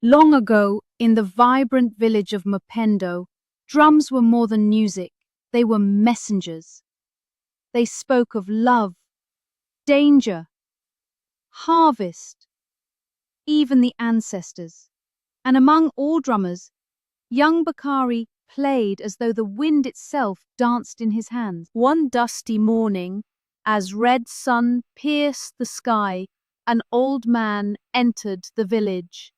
Long ago, in the vibrant village of Mapendo, drums were more than music, they were messengers. They spoke of love, danger, harvest, even the ancestors. And among all drummers, young Bakari played as though the wind itself danced in his hands. One dusty morning, as red sun pierced the sky, an old man entered the village.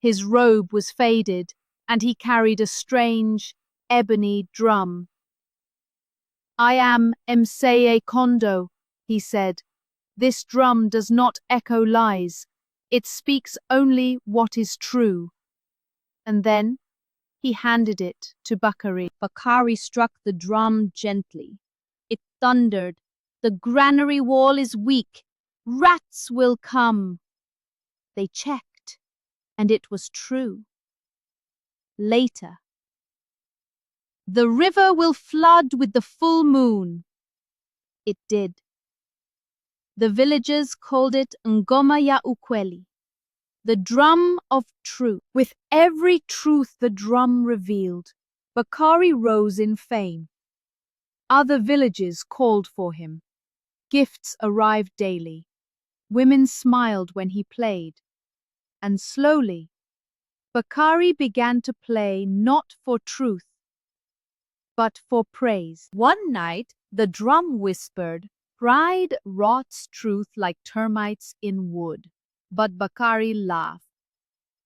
His robe was faded, and he carried a strange, ebony drum. "I am Mseye Kondo," he said. "This drum does not echo lies. It speaks only what is true." And then he handed it to Bakari. Bakari struck the drum gently. It thundered. "The granary wall is weak. Rats will come." They checked, and it was true. Later, "The river will flood with the full moon." It did. The villagers called it Ngoma ya Ukweli, the drum of truth. With every truth the drum revealed, Bakari rose in fame. Other villages called for him. Gifts arrived daily. Women smiled when he played. And slowly, Bakari began to play not for truth, but for praise. One night, the drum whispered, "Pride rots truth like termites in wood." But Bakari laughed.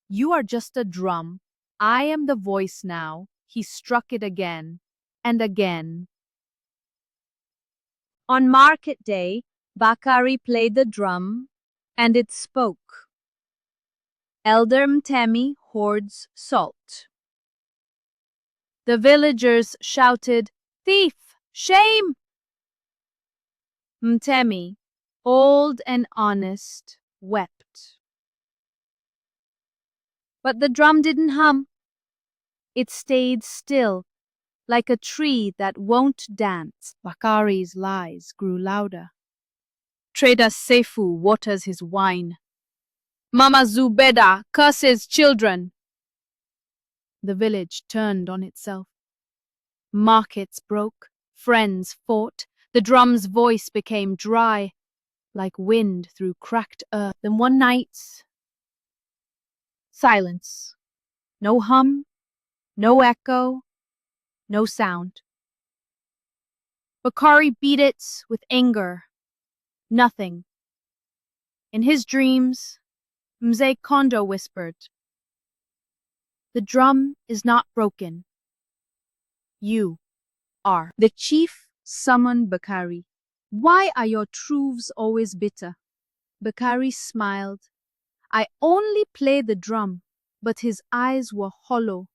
"You are just a drum. I am the voice now." He struck it again and again. On market day, Bakari played the drum, and it spoke. "Elder Mtemi hoards salt." The villagers shouted, "Thief! Shame!" Mtemi, old and honest, wept. But the drum didn't hum. It stayed still, like a tree that won't dance. Bakari's lies grew louder. Trader Seifu waters his wine. Mama Zubeda curses children. The village turned on itself. Markets broke, friends fought, the drum's voice became dry, like wind through cracked earth. Then one night, silence. No hum, no echo, no sound. Bakari beat it with anger. Nothing. In his dreams, Mzee Kondo whispered, "The drum is not broken. You are." The chief summoned Bakari. "Why are your truths always bitter?" Bakari smiled. "I only play the drum," but his eyes were hollow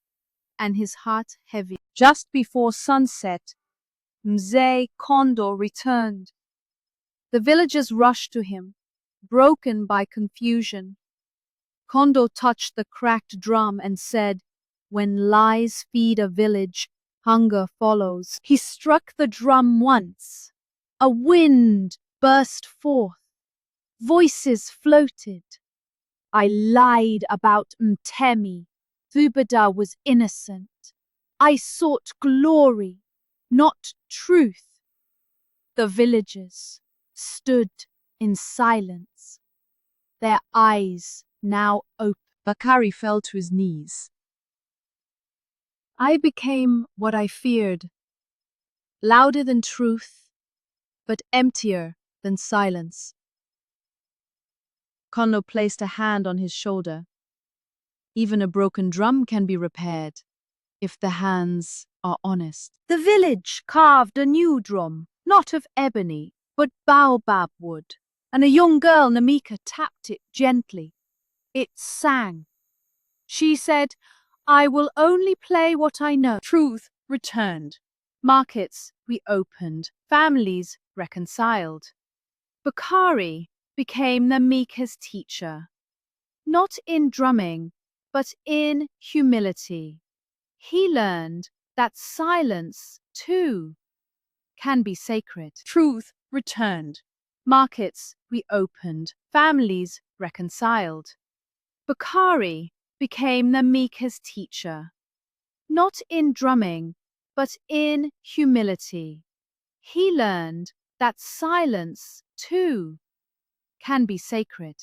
and his heart heavy. Just before sunset, Mzee Kondo returned. The villagers rushed to him, broken by confusion. Kondo touched the cracked drum and said, "When lies feed a village, hunger follows." He struck the drum once. A wind burst forth. Voices floated. "I lied about Mtemi. Zubeda was innocent. I sought glory, not truth." The villagers stood in silence, their eyes now open. Bakari fell to his knees. "I became what I feared, louder than truth, but emptier than silence." Kondo placed a hand on his shoulder. "Even a broken drum can be repaired, if the hands are honest." The village carved a new drum, not of ebony, but baobab wood, and a young girl, Namika, tapped it gently. It sang. She said, "I will only play what I know." Truth returned. Markets reopened. Families reconciled. Bakari became Namika's teacher, not in drumming, but in humility. He learned that silence, too, can be sacred. Truth returned. Markets reopened. Families reconciled. Bakari became Namika's teacher, not in drumming, but in humility. He learned that silence, too, can be sacred.